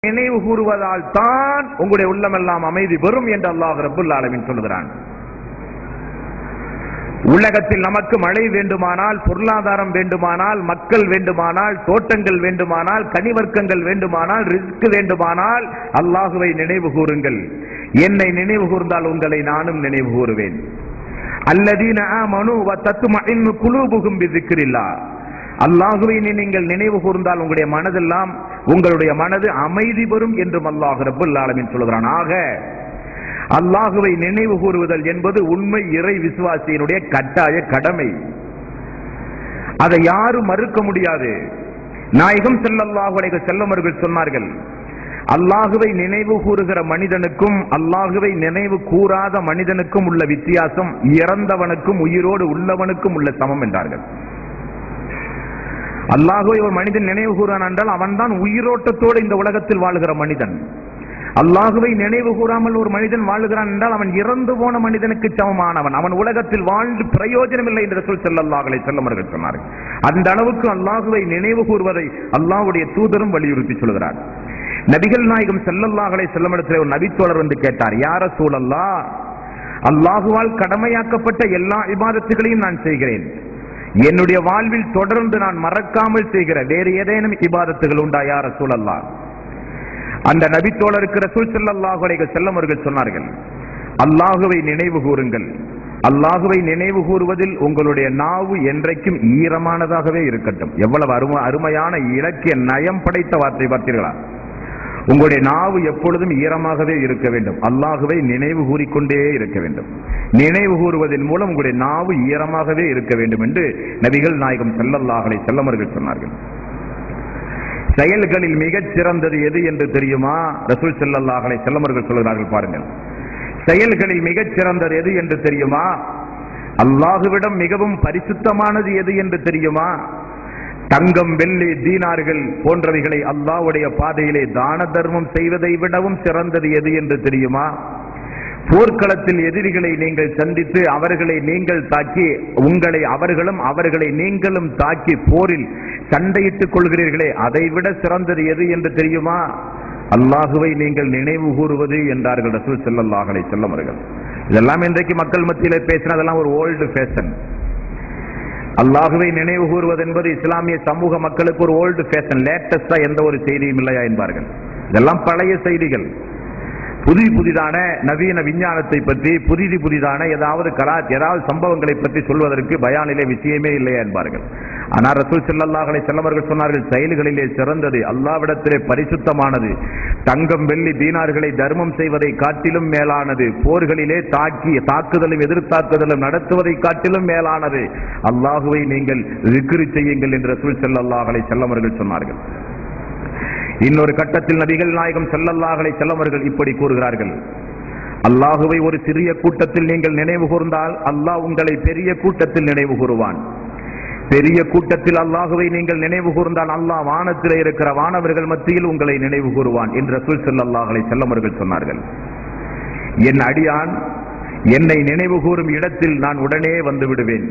நினைவு கூறுவதால் தான் உங்களுடைய உள்ளமெல்லாம் அமைதி பெறும் என்று அல்லாஹ் ரப்புல் ஆலமீன் சொல்கிறான். உலகத்தில் நமக்கு மழை வேண்டுமானால், பொருளாதாரம் வேண்டுமானால், மக்கள் வேண்டுமானால், தோட்டங்கள் வேண்டுமானால், கனிவர்க்கங்கள் வேண்டுமானால், ரிஸ்க் வேண்டுமானால் அல்லாஹுவை நினைவு கூறுங்கள். என்னை நினைவு கூர்ந்தால் உங்களை நானும் நினைவு கூறுவேன். அல்லதீன ஆமனு வ தத்மஇன்னு குலூபுஹும் பிذிக்ரில்லாஹ். அல்லாஹுவை நீங்கள் நினைவு கூர்ந்தால் உங்களுடைய மனதெல்லாம், உங்களுடைய மனது அமைதி பெறும் என்றும் அல்லாஹ் ரப்புல் ஆலமீன் சொல்கிறான். ஆக அல்லாஹுவை நினைவு கூறுவதல் என்பது உண்மை இறை விசுவாசியினுடைய கட்டாய கடமை. அதை யாரும் மறுக்க முடியாது. நாயகம் ஸல்லல்லாஹு அலைஹி வஸல்லம் அவர்கள் சொன்னார்கள், அல்லாஹுவை நினைவு கூறுகிற மனிதனுக்கும் அல்லாஹுவை நினைவு கூறாத மனிதனுக்கும் உள்ள வித்தியாசம் இறந்தவனுக்கும் உயிரோடு உள்ளவனுக்கும் உள்ள சமம் என்றார்கள். அல்லாஹுவை ஒரு மனிதன் நினைவு கூறான் என்றால் அவன் தான் உயிரோட்டத்தோடு இந்த உலகத்தில் வாழுகிற மனிதன். அல்லாஹுவை நினைவு கூறாமல் ஒரு மனிதன் வாழுகிறான் என்றால் அவன் இறந்து போன மனிதனுக்கு சமமானவன். அவன் உலகத்தில் வாழ்ந்து பிரயோஜனம் இல்லை என்று ரசூல் ஸல்லல்லாஹு அலைஹி வஸல்லம் அவர்கள் சொன்னார்கள். அந்த அளவுக்கு அல்லாஹுவை நினைவு கூறுவதை அல்லாஹ்வுடைய தூதரும் வலியுறுத்தி சொல்கிறார். நபிகள் நாயகம் ஸல்லல்லாஹு அலைஹி வஸல்லம் இடத்தில் ஒரு நபித்தோழர் வந்து கேட்டார், யா ரசூலல்லாஹ், அல்லாஹுவால் கடமையாக்கப்பட்ட எல்லா இபாதத்துகளையும் நான் செய்கிறேன். என்னுடைய வாழ்வில் தொடர்ந்து நான் மறக்காமல் செய்கிற வேறு ஏதேனும் இபாதத்துகள் உண்டா யா ரசூலல்லாஹ்? அந்த நபித்தோழருக்கு ரசூல் ஸல்லல்லாஹு அலைஹி வஸல்லம் அவர்கள் சொன்னார்கள், அல்லாஹுவை நினைவு கூறுங்கள். அல்லாஹுவை நினைவு கூறுவதில் உங்களுடைய நாவு என்றைக்கும் ஈரமானதாகவே இருக்கட்டும். எவ்வளவு அருமையான இலக்கிய நயம் படைத்த வார்த்தை பார்த்தீர்களா? உங்களுடைய நாவு எப்பொழுதும் ஈரமாகவே இருக்க வேண்டும். அல்லாஹுவை நினைவு கூறிக்கொண்டே இருக்க வேண்டும். நினைவு கூறுவதன் மூலம் உங்களுடைய நாவு ஈரமாகவே இருக்க வேண்டும் என்று நபிகள் நாயகம் ஸல்லல்லாஹு அலைஹி வஸல்லம் அவர்கள் சொன்னார்கள். செயல்களில் மிகச் சிறந்தது எது என்று தெரியுமா? ரசூல் ஸல்லல்லாஹு அலைஹி வஸல்லம் அவர்கள் சொல்கிறார்கள், பாருங்கள். செயல்களில் மிகச் சிறந்தது எது என்று தெரியுமா? அல்லாஹுவிடம் மிகவும் பரிசுத்தமானது எது என்று தெரியுமா? தங்கம், வெள்ளி, தீனார்கள் போன்றவைகளை அல்லாஹ்வுடைய பாதையிலே தான தர்மம் செய்வதை விடவும் சிறந்தது எது என்று தெரியுமா? போர்க்களத்தில் எதிரிகளை நீங்கள் சந்தித்து அவர்களை நீங்கள் தாக்கி, உங்களை அவர்களும் அவர்களை நீங்களும் தாக்கி போரில் சண்டையிட்டுக் கொள்கிறீர்களே, அதை விட சிறந்தது எது என்று தெரியுமா? அல்லாஹுவை நீங்கள் நினைவு கூறுவது என்றார்கள் ரசூல் ஸல்லல்லாஹு அலைஹி வஸல்லம் அவர்கள். இதெல்லாம் இன்றைக்கு மக்கள் மத்தியிலே பேசினதெல்லாம் ஒரு ஓல்டு ஃபேஷன். அல்லாஹுவை நினைவு கூறுவது என்பது இஸ்லாமிய சமூக மக்களுக்கு ஒரு ஓல்டு ஃபேஷன். லேட்டஸ்டா எந்த ஒரு செய்தியும் இல்லையா என்பார்கள். இதெல்லாம் பழைய செய்திகள். புதிதான நவீன விஞ்ஞானத்தை பற்றி புதிதான ஏதாவது சம்பவங்களை பற்றி சொல்வதற்கு பயானிலே விஷயமே இல்லையா என்பார்கள். ஆனால் ரசூல் ஸல்லல்லாஹு அலைஹி வஸல்லம் அவர்கள் சொன்னார்கள், செயல்களிலே சிறந்தது, அல்லாஹ்விடத்திலே பரிசுத்தமானது, தங்கம், வெள்ளி, தீனார்களை தர்மம் செய்வதை காட்டிலும் மேலானது, போர்களிலே தாக்குதலும் எதிர்த்தாக்குதலும் நடத்துவதை காட்டிலும் மேலானது, அல்லாஹுவை நீங்கள் ذிக்ர் செய்யுங்கள் என்று ரசூல் ஸல்லல்லாஹு அலைஹி வஸல்லம் அவர்கள் சொன்னார்கள். இன்னொரு கட்டத்தில் நபிகள் நாயகம் ஸல்லல்லாஹு அலைஹி வஸல்லம் அவர்கள் இப்படி கூறுகிறார்கள், அல்லாஹுவை ஒரு சிறிய கூட்டத்தில் நீங்கள் நினைவு கூர்ந்தால் அல்லாஹ் உங்களை பெரிய கூட்டத்தில் நினைவு கூறுவான். பெரிய கூட்டத்தில் அல்லாஹுவை நீங்கள் நினைவு கூர்ந்தால் அல்லாஹ் வானத்திலே இருக்கிற வானவர்கள் மத்தியில் உங்களை நினைவு கூறுவான் என்று ரசூல் ஸல்லல்லாஹு அலைஹி வஸல்லம் அவர்கள் சொன்னார்கள். என் அடியான் என்னை நினைவு கூறும் இடத்தில் நான் உடனே வந்து விடுவேன்.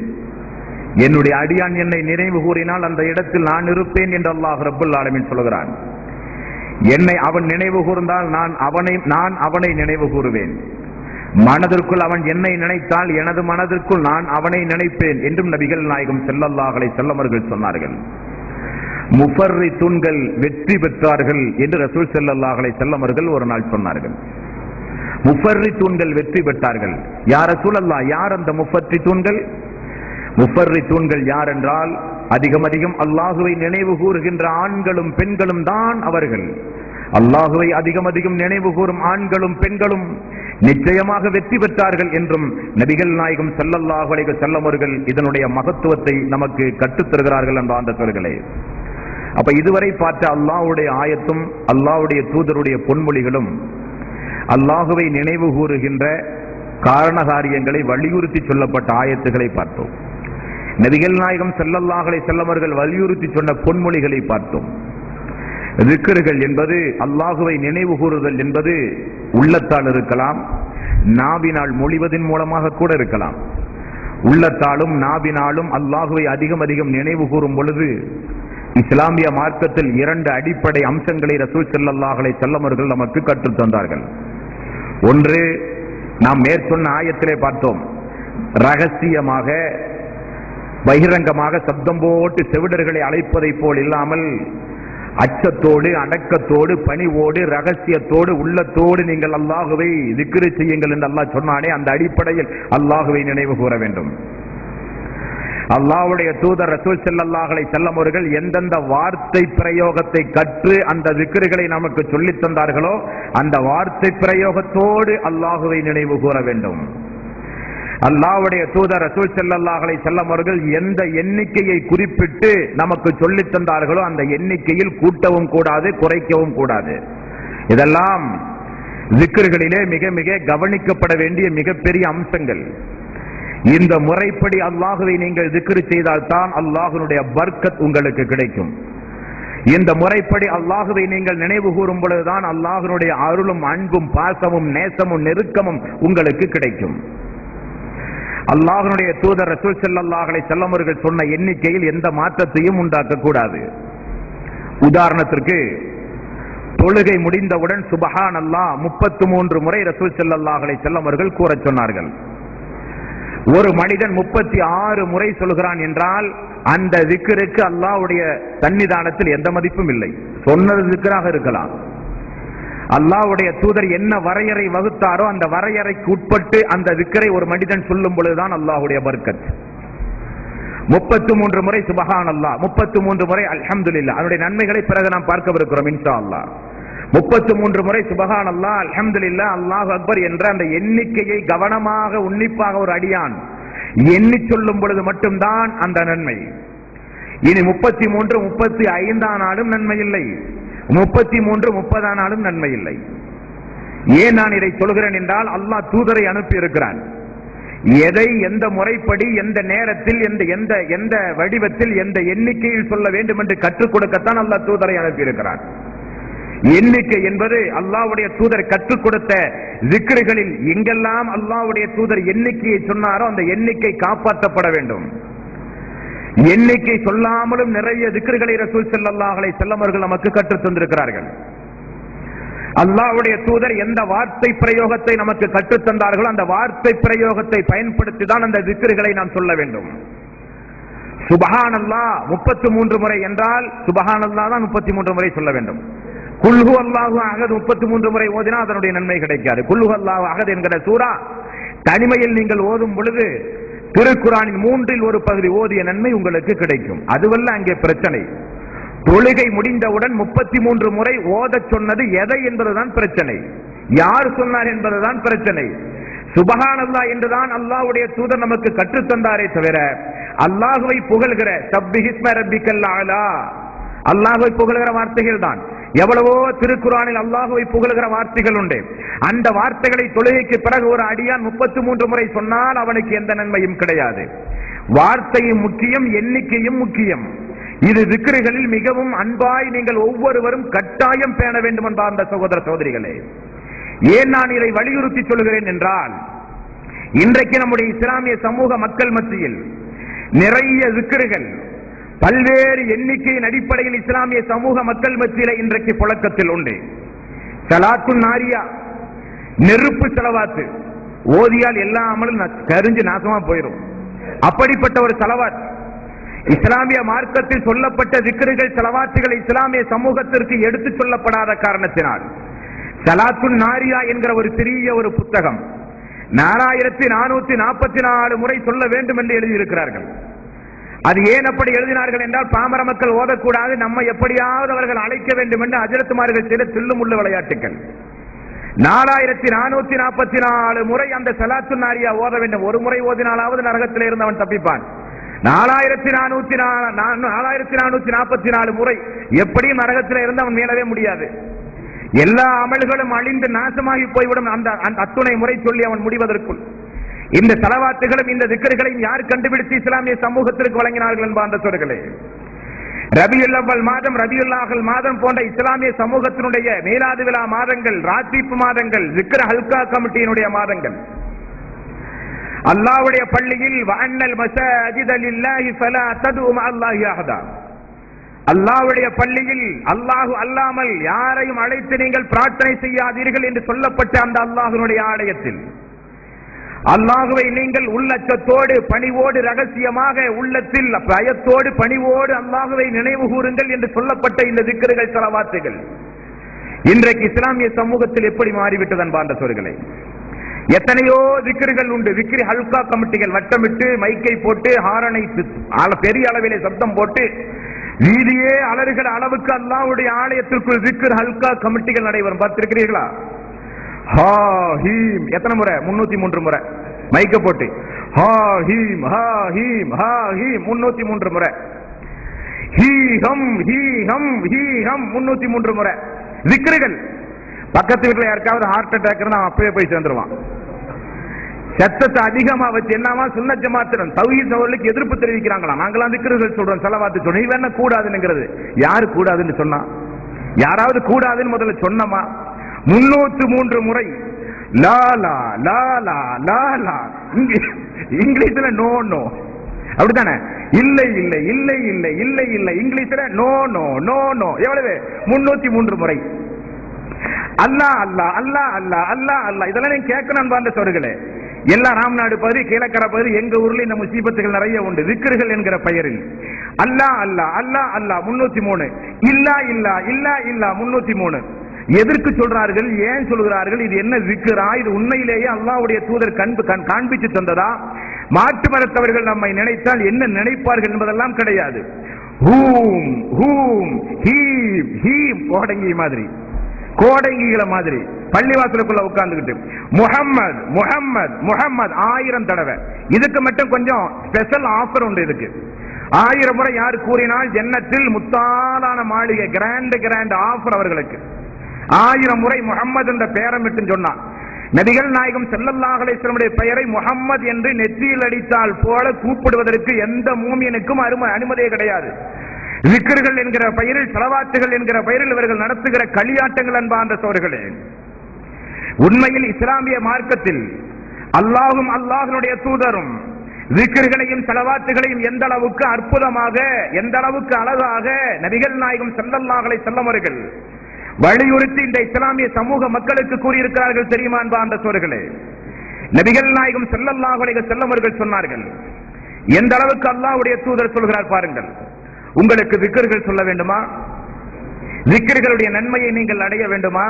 என்னுடைய அடியான் என்னை நினைவு கூறினால் அந்த இடத்தில் நான் இருப்பேன் என்று அல்லாஹ் ரப்புல் ஆலமீன் சொல்கிறான். என்னை அவன் நினைவு கூர்ந்தால் நான் அவனை நினைவு கூறுவேன். மனதிற்குள் அவன் என்னை நினைத்தால் எனது மனதிற்குள் நான் அவனை நினைப்பேன் என்றும் நபிகள் நாயகம் ஸல்லல்லாஹு அலைஹி வஸல்லம் அவர்கள் சொன்னார்கள். முஃபர்ரித்தூன்கள் வெற்றி பெற்றார்கள் என்று ரசூல் ஸல்லல்லாஹு அலைஹி வஸல்லம் அவர்கள் ஒரு நாள் சொன்னார்கள். முஃபர்ரித்தூன்கள் வெற்றி பெற்றார்கள். யா ரசூலல்லாஹ், யார் அந்த முஃபர்ரித்தூன்கள்? முஃபர்ரித்தூன்கள் யார் என்றால் அதிகம் அல்லாஹுவை நினைவு கூறுகின்ற ஆண்களும் பெண்களும் தான் அவர்கள். அல்லாஹுவை அதிகம் நினைவு கூறும் ஆண்களும் பெண்களும் நிச்சயமாக வெற்றி பெற்றார்கள் என்றும் நபிகள் நாயகம் ஸல்லல்லாஹு அலைஹி வஸல்லம் அவர்கள் இதனுடைய மகத்துவத்தை நமக்கு கற்றுத் தருகிறார்கள் என்ற அந்த சொல்களே. அப்ப இதுவரை பார்த்த அல்லாஹ்வுடைய ஆயத்தும் அல்லாஹ்வுடைய தூதருடைய பொன்மொழிகளும் அல்லாஹுவை நினைவு கூறுகின்ற காரணகாரியங்களை வலியுறுத்தி சொல்லப்பட்ட ஆயத்துக்களை பார்த்தோம். நபிகள் நாயகம் ஸல்லல்லாஹு அலைஹி வஸல்லம் அவர்கள் வலியுறுத்தி சொன்ன பொன்மொழிகளை பார்த்தோம். ذிக்ர்கள் என்பது, அல்லாஹுவை நினைவு கூறுதல் என்பது உள்ளத்தால் இருக்கலாம், நாவினால் மொழிவதன் மூலமாக கூட இருக்கலாம். உள்ளத்தாலும் நாவினாலும் அல்லாஹுவை அதிகம் நினைவு கூறும் பொழுது இஸ்லாமிய மார்க்கத்தில் 2 அடிப்படை அம்சங்களை ரசூல் ஸல்லல்லாஹு அலைஹி வஸல்லம் அவர்கள் நமக்கு கற்றுத் தந்தார்கள். ஒன்று, நாம் மேற்சொன்ன ஆயத்திலே பார்த்தோம், ரகசியமாக பகிரங்கமாக சப்தம் போட்டு செவிடர்களை அழைப்பதை போல் இல்லாமல் அச்சத்தோடு, அடக்கத்தோடு, பணிவோடு, ரகசியத்தோடு, உள்ளத்தோடு நீங்கள் அல்லாஹுவை திக்ரு செய்யுங்கள் என்று அல்லாஹ் சொன்னானே, அந்த அடிப்படையில் அல்லாஹுவை நினைவு கூற வேண்டும். அல்லாஹ்வுடைய தூதர் ரசூல் ஸல்லல்லாஹு அலைஹி வஸல்லம் அவர்கள் எந்தெந்த வார்த்தை பிரயோகத்தை கற்று அந்த திக்ருகளை நமக்கு சொல்லித் தந்தார்களோ அந்த வார்த்தை பிரயோகத்தோடு அல்லாஹுவை நினைவு கூற வேண்டும். அல்லாஹ்வுடைய தூதர் ரசூல் ஸல்லல்லாஹு அலைஹி வஸல்லம் அவர்கள் எந்த எண்ணிக்கையை குறிப்பிட்டு நமக்கு சொல்லித் தந்தார்களோ அந்த எண்ணிக்கையில் கூட்டவும் கூடாது, குறைக்கவும் கூடாது. இதெல்லாம் திக்ருகளிலே மிக மிக கவனிக்கப்பட வேண்டிய மிகப்பெரிய அம்சங்கள். இந்த முறைப்படி அல்லாஹுவை நீங்கள் திக்ரு செய்தால்தான் அல்லாஹ்வுடைய பர்க்கத் உங்களுக்கு கிடைக்கும். இந்த முறைப்படி அல்லாஹுவை நீங்கள் நினைவு கூறும் பொழுதுதான் அல்லாஹ்வுடைய அருளும், அன்பும், பாசமும், நேசமும், நெருக்கமும் உங்களுக்கு கிடைக்கும். அல்லாஹ்வுடைய தூதர் ரசூல் ஸல்லல்லாஹு அலைஹி வஸல்லம் அவர்கள் சொன்ன எண்ணிக்கையில் எந்த மாற்றத்தையும் உண்டாக்க கூடாது. உதாரணத்திற்கு, தொழுகை முடிந்தவுடன் சுப்ஹானல்லாஹ் 33 முறை ரசூல் ஸல்லல்லாஹு அலைஹி வஸல்லம் அவர்கள் கூறச் சொன்னார்கள். ஒரு மனிதன் 36 முறை சொல்கிறான் என்றால் அந்த திக்ருக்கு அல்லாஹ்வுடைய சன்னிதானத்தில் எந்த மதிப்பும் இல்லை. சொன்னது திக்ராக இருக்கலாம். அல்லாஹ்வுடைய தூதர் என்ன வரையறை வகுத்தாரோ அந்த வரையறைக்கு உட்பட்டு அந்த திக்ரை ஒரு மனிதன் சொல்லும் பொழுதுதான் அல்லாஹ்வுடைய பர்க்கத். 33 முறை சுப்ஹானல்லாஹ், 33 முறை அல்ஹம்துலில்லாஹ், அதனுடைய நன்மைகளை பிறகு நாம் பார்க்கவிருக்கிறோம் இன்ஷா அல்லாஹ். 33 முறை சுப்ஹானல்லாஹ், அல்ஹம்துலில்லாஹ், அல்லாஹு அக்பர் என்ற அந்த எண்ணிக்கையை கவனமாக, உன்னிப்பாக ஒரு அடியான் எண்ணி சொல்லும் பொழுது மட்டும்தான் அந்த நன்மை. இனி 33, 35 ஆனாலும் நன்மை இல்லை, 33, 30 ஆனாலும் நன்மை இல்லை. ஏன் நான் இதை சொல்கிறேன் என்றால், அல்லாஹ் தூதரை அனுப்பி இருக்கிறான். எதை எந்த முறைப்படி, எந்த நேரத்தில், எந்த வடிவத்தில், எந்த எண்ணிக்கையில் சொல்ல வேண்டும் என்று கற்றுக் கொடுக்கத்தான் அல்லாஹ் தூதரை அனுப்பி இருக்கிறான். எண்ணிக்கை என்பது அல்லாஹ்வுடைய தூதர் கற்றுக் கொடுத்த திக்ருகளில் எங்கெல்லாம் அல்லாஹ்வுடைய தூதர் எண்ணிக்கையை சொன்னாரோ அந்த எண்ணிக்கை காப்பாற்றப்பட வேண்டும். எண்ணிக்கை சொல்லாமலும் நிறைய திக்ருகளை ரசூல் ஸல்லல்லாஹு அலைஹி வஸல்லம் அவர்கள் நமக்கு கற்றுத் தந்திருக்கிறார்கள். அல்லாஹ்வுடைய தூதர் எந்த வார்த்தை பிரயோகத்தை நமக்கு கற்றுத் தந்தார்களோ அந்த வார்த்தை பிரயோகத்தை பயன்படுத்தி தான் அந்த திக்ருகளை நாம் சொல்ல வேண்டும். சுப்ஹானல்லாஹ் 33 முறை என்றால் சுப்ஹானல்லாஹ் தான் 33 முறை சொல்ல வேண்டும். குல் ஹுவல்லாஹு அஹத் 33 முறை ஓதினால் அதனுடைய நன்மை கிடைக்காது. குல் ஹுவல்லாஹு அஹத் என்கிற சூரா தனிமையில் நீங்கள் ஓதும் பொழுது திருக்குர்ஆனின் 3இல் ஒரு பகுதி ஓதிய நன்மை உங்களுக்கு கிடைக்கும். அதுவல்ல அங்கே பிரச்சனை. தொழுகை முடிந்தவுடன் 33 முறை ஓதச் சொன்னது எதை என்பதுதான் பிரச்சனை. யார் சொன்னார் என்பதுதான் பிரச்சனை. சுப்ஹானல்லாஹ் என்றுதான் அல்லாஹ்வுடைய தூதர் நமக்கு கற்றுத் தந்தாரே தவிர அல்லாஹ்வை புகழ்கிற சப்பிஹிஸ்ம ரப்பிக்கல் அலா, அல்லாஹ்வை புகழ்கிற வார்த்தைகள் தான். எவ்வளவோ திருக்குர்ஆனில் அல்லாஹ்வை புகழ்கிற வார்த்தைகள் உண்டு. அந்த வார்த்தைகளை தொழுகைக்கு பிறகு ஒரு அடியான் 33 முறை சொன்னால் அவனுக்கு எந்த நன்மையும் கிடையாது. வார்த்தையும் முக்கியம், எண்ணிக்கையும் முக்கியம். இது திக்ருகளில் மிகவும் அன்பாய் நீங்கள் ஒவ்வொருவரும் கட்டாயம் பேண வேண்டும் என்பார்ந்த சகோதர சகோதரிகளே. ஏன் நான் இதை வலியுறுத்தி சொல்கிறேன் என்றால், இன்றைக்கு நம்முடைய இஸ்லாமிய சமூக மக்கள் மத்தியில் நிறைய திக்ருகள் பல்வேறு எண்ணிக்கையின் அடிப்படையில் இஸ்லாமிய சமூக மக்கள் மத்தியில இன்றைக்கு புழக்கத்தில் உண்டு. ஸலாத்துன் நாரியா, நெருப்பு ஸலவாத் ஓதியால் எல்லா அமலும் கரிஞ்சு நாசமா போயிடும். அப்படிப்பட்ட ஒரு ஸலவாத் இஸ்லாமிய மார்க்கத்தில் சொல்லப்பட்ட திக்ருகள், ஸலவாத்துகள் இஸ்லாமிய சமூகத்திற்கு எடுத்துச் சொல்லப்படாத காரணத்தினால் ஸலாத்துன் நாரியா என்கிற ஒரு சிறிய ஒரு புத்தகம் 4444 முறை சொல்ல வேண்டும் என்று எழுதியிருக்கிறார்கள். அது ஏன் அப்படி எழுதினார்கள் என்றால், பாமர மக்கள் ஓதக்கூடாது, நம்ம எப்படியாவது அவர்கள் அழைக்க வேண்டும் என்று ஹஜ்ரத்துமார்கள் செய்த தில்லுமுள்ளு விளையாட்டுகள். 4444 முறை அந்த ஸலாத்துன் நாரியா ஓத வேண்டும். ஒரு முறை ஓதினாலாவது நரகத்தில் இருந்து அவன் தப்பிப்பான். 4444 முறை எப்படியும் நரகத்தில் இருந்து அவன் மீளவே முடியாது. எல்லா அமல்களும் அழிந்து நாசமாகி போய்விடும் அந்த அத்துணை முறை சொல்லி அவன் முடிவதற்குள். இந்த ஸலவாத்துகளும் இந்த திக்ருகளையும் யார் கண்டுபிடித்து இஸ்லாமிய சமூகத்திற்கு வழங்கினார்கள் என்பார் சொல்களே. ரபியுல் அவ்வல் மாதம், ரபியுல் ஆஹிர் மாதம் போன்ற இஸ்லாமிய சமூகத்தினுடைய மீலாது விழா மாதங்கள், ராத்தீப் மாதங்கள், திக்ர் ஹல்கா கமிட்டியினுடைய மாதங்கள். அல்லாஹ்வுடைய பள்ளியில் வஅன்னல் மஸாஜித லில்லாஹி ஃபலா ததுஉ மஅல்லாஹி அஹதா, அல்லாஹ்வுடைய பள்ளியில் அல்லாஹு அல்லாமல் யாரையும் அழைத்து நீங்கள் பிரார்த்தனை செய்யாதீர்கள் என்று சொல்லப்பட்ட அந்த அல்லாஹ்வுடைய ஆலயத்தில் அல்லாஹ்வை நீங்கள் உள்ளச்சத்தோடு பணிவோடு ரகசியமாக உள்ளத்தில் பயத்தோடு பணிவோடு அல்லாஹ்வை நினைவு கூறுங்கள் என்று சொல்லப்பட்ட இந்த திக்ருகள் ஸலவாத்துகள் இன்றைக்கு இஸ்லாமிய சமூகத்தில் எப்படி மாறிவிட்டது அன்பார்ந்த சோர்களே? எத்தனையோ திக்ருகள் உண்டு. திக்ரி ஹல்கா கமிட்டிகள் வட்டமிட்டு மைக்கை போட்டு ஹாரனை பெரிய அளவிலே சப்தம் போட்டு வீதியே அலறுகிற அளவுக்கு அல்லாஹ்வுடைய ஆலயத்திற்குள் திக்ர் ஹல்கா கமிட்டிகள் நடைபெறும். பார்த்திருக்கிறீர்களா? ஹா ஹீம் எத்தனை முறை? 303 முறை மைக்க போட்டு ஹா ஹீம் ஹா ஹீம் ஹா ஹீம் 303 முறை. ஹீ ஹம் ஹீ ஹம் ஹீ ஹம் 303 முறை திக்ருகள். பக்கத்து வீட்டுல யாருக்காவது ஹார்ட் அட்டாக் இருந்தா அப்பவே போய் சேர்ந்துருவான். சத்தத்தை அதிகமா வச்சு என்னமா சுன்னத் ஜமாத்திரன் தௌஹீத் அவர்களுக்கு எதிர்ப்பு தெரிவிக்கிறாங்களா? நாங்களாம் திக்ருகள் சொல்றோம், ஸலவாத் சொல்றோம். நீ வேணா கூடாதுங்கிறது. யாரு கூடாதுன்னு சொன்னா? யாராவது கூடாதுன்னு முதல்ல சொன்னமா? 303 முறை லா லா லா லா லா லா. இங்கிலீஷ்ல நோ நோ அப்படித்தானே? இல்லை இல்லை இல்லை இல்லை இல்லை இல்லை இங்கிலீஷ்ல நோ நோ நோ நோ. எவ்வளவு? 303 முறை. அல்லா அல்லா அல்லா அல்லா அல்லா அல்லா. இதெல்லாம் நீங்க கேட்கணும் அன்பார்ந்த சோர்களே. எல்லா ராம்நாடு பகுதி கீழக்கரை பகுதி எங்க ஊர்ல இந்த முசீபத்துகள் நிறைய உண்டு. திக்ருகள் என்கிற பெயரில் அல்லா அல்லா அல்லா அல்லா 303. இல்லா இல்லா இல்லா இல்லா 303. எதற்கு சொல்றார்கள்? ஏன் சொல்கிறார்கள்? இது என்ன திக்ரா? இது உண்மையிலேயே அல்லாஹ்வுடைய தூதர் காண்பிச்சு தந்ததா? மாற்று மதத்தவர்கள் நம்மை நினைத்தால் என்ன நினைப்பார்கள் என்பதெல்லாம் கிடையாது. ஹூம் ஹூம் ஹீம் ஹீம் கோடங்கி மாதிரி, கோடங்கிகளை மாதிரி பள்ளிவாசலுக்குள்ள உட்கார்ந்துகிட்டு முஹம்மது முஹம்மது முஹம்மது 1000 தடவை. இதுக்கு மட்டும் கொஞ்சம் ஸ்பெஷல் ஆஃபர் உண்டு. இதுக்கு 1000 முறை யார் கூறினால் ஜன்னத்தில் முத்தாலான மாளிகை, கிராண்ட் ஆஃபர் அவர்களுக்கு. 1000 முறை முஹம்மது என்ற பெயரமிட்டு சொன்னான். நபிகள் நாயகம் ஸல்லல்லாஹு அலைஹி வஸல்லம் பெயரை முஹம்மது என்று நெற்றியில் அடித்தால் போல கூப்பிடுவதற்கு எந்த மூமியனுக்கும் அனுமதியே கிடையாது. விக்ருகள் என்கிற பெயரில், ஸலவாத்துகள் என்கிற பெயரில் இவர்கள் நடத்துகிற களியாட்டங்கள் அன்பார்ந்த சோர்களே. உண்மையில் இஸ்லாமிய மார்க்கத்தில் அல்லாஹும் அல்லாஹ்வுடைய தூதரும் விக்ருகளையும் ஸலவாத்துகளையும் எந்த அளவுக்கு அற்புதமாக, எந்த அளவுக்கு அழகாக நபிகள் நாயகம் ஸல்லல்லாஹு அலைஹி வஸல்லம் அவர்கள் வலியுறுத்தி இந்த இஸ்லாமிய சமூக மக்களுக்கு கூறியிருக்கிறார்கள் தெரியுமா அன்பார்ந்த சோர்களே? நபிகள் நாயகம் ஸல்லல்லாஹு அலைஹி வஸல்லம் அவர்கள் சொன்னார்கள், எந்த அளவுக்கு அல்லாஹ்வுடைய தூதர் சொல்கிறார் பாருங்கள். உங்களுக்கு திக்ருகள் சொல்ல வேண்டுமா? திக்ருகளுடைய நன்மையை நீங்கள் அடைய வேண்டுமா?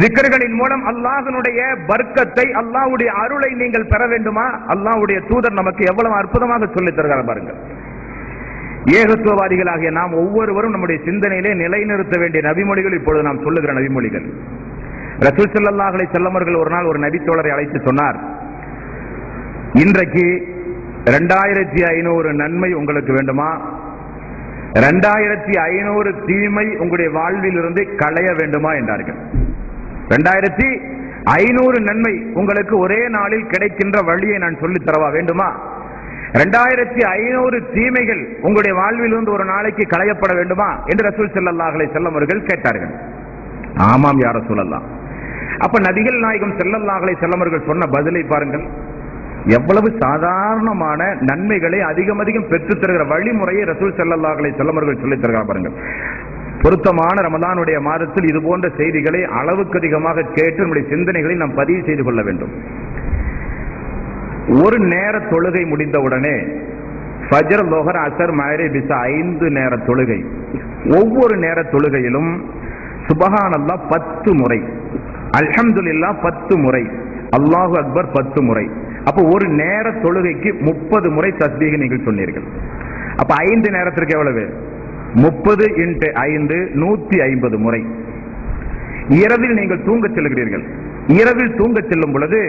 திக்ருகளின் மூலம் அல்லாஹ்வுடைய பர்க்கத்தை, அல்லாஹ்வுடைய அருளை நீங்கள் பெற வேண்டுமா? அல்லாஹ்வுடைய தூதர் நமக்கு எவ்வளவு அற்புதமாக சொல்லித் தருகிறார் பாருங்கள். ஏகத்துவவாதிகளாகிய நாம் ஒவ்வொருவரும் நம்முடைய சிந்தனையிலே நிலைநிறுத்த வேண்டிய நபிமொழிகள் இப்பொழுது நாம் சொல்லுகிற நபிமொழிகள். ரசூல் ஸல்லல்லாஹு அலைஹி வஸல்லம் அவர்கள் ஒரு நாள் ஒரு நபி தோழரை அழைத்து சொன்னார், இன்றைக்கு 2500 நன்மை உங்களுக்கு வேண்டுமா? 2500 தீமை உங்களுடைய வாழ்வில் இருந்து களைய வேண்டுமா என்றார்கள். 2500 நன்மை உங்களுக்கு ஒரே நாளில் கிடைக்கின்ற வழியை நான் சொல்லித் தரவா வேண்டுமா? 2500 தீமைகள் உங்களுடைய வாழ்வில் இருந்து ஒரு நாளைக்கு களையப்பட வேண்டுமா என்று ரசூல் ஸல்லல்லாஹு அலைஹி வஸல்லம் அவர்கள் கேட்டார்கள். ஆமாம் யா ரசூலல்லாஹ். அப்ப நபிகள் நாயகம் ஸல்லல்லாஹு அலைஹி வஸல்லம் அவர்கள் சொன்ன பதிலை பாருங்கள். எவ்வளவு சாதாரணமான நன்மைகளை அதிகம் பெற்றுத் தருகிற வழிமுறையை ரசூல் ஸல்லல்லாஹு அலைஹி வஸல்லம் அவர்கள் சொல்லித் தருகிறார் பாருங்கள். பொருத்தமான ரமலானுடைய மாதத்தில் இது போன்ற செய்திகளை அளவுக்கு அதிகமாக கேட்டு நம்முடைய சிந்தனைகளை நாம் பதிவு செய்து கொள்ள வேண்டும். ஒரு நேர தொழுகை முடிந்தவுடனே ஃபஜ்ர், லுஹர், அஸர், மக்ரிப், இஷா 5 நேர தொழுகை. ஒவ்வொரு நேர தொழுகையிலும் சுப்ஹானல்லாஹ் 10 முறை, அல்ஹம்துலில்லாஹ் 10 முறை, அல்லாஹு அக்பர் 10 முறை. அப்ப ஒரு நேர தொழுகைக்கு 30 முறை தஸ்பீஹ் நீங்கள் சொன்னீர்கள். அப்ப 5 நேரத்திற்கு எவ்வளவு? 30 × 5 150 முறை. இரவில் நீங்கள் தூங்க செல்கிறீர்கள். இரவில் தூங்க செல்லும் பொழுது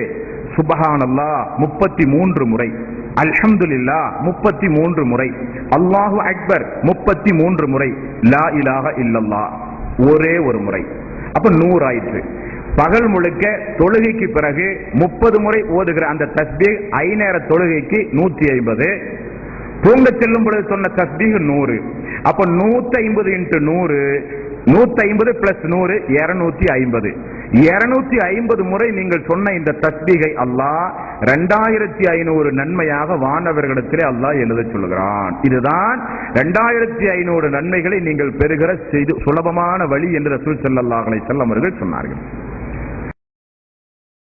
சுப்ஹானல்லாஹ் 33 முறை, அல்ஹம்துலில்லாஹ் 33 முறை, அல்லாஹு அக்பர் 33 முறை, லா இலாஹ இல்லல்லாஹ் ஒரே ஒரு முறை. அப்ப 100 ஆயிற்று. பகல் முழுக்க தொழுகைக்கு பிறகு 30 முறை ஓதுகிற அந்த தஸ்பீஹ் ஐநேர தொழுகைக்கு 150, தூங்க செல்லும் பொழுது சொன்ன தஸ்பீஹ் 100. அப்ப 150 × 100, 150 + 100 250. 250 முறை நீங்கள் சொன்ன இந்த தஸ்பீகை அல்லாஹ் 2500 நன்மையாக வானவர்களிடத்திலே அல்லாஹ் எழுத சொல்கிறான். இதுதான் 2500 நன்மைகளை நீங்கள் பெறுகிற சுலபமான வழி என்று ரசூல் ஸல்லல்லாஹு அலைஹி வஸல்லம் அவர்கள் சொன்னார்கள்.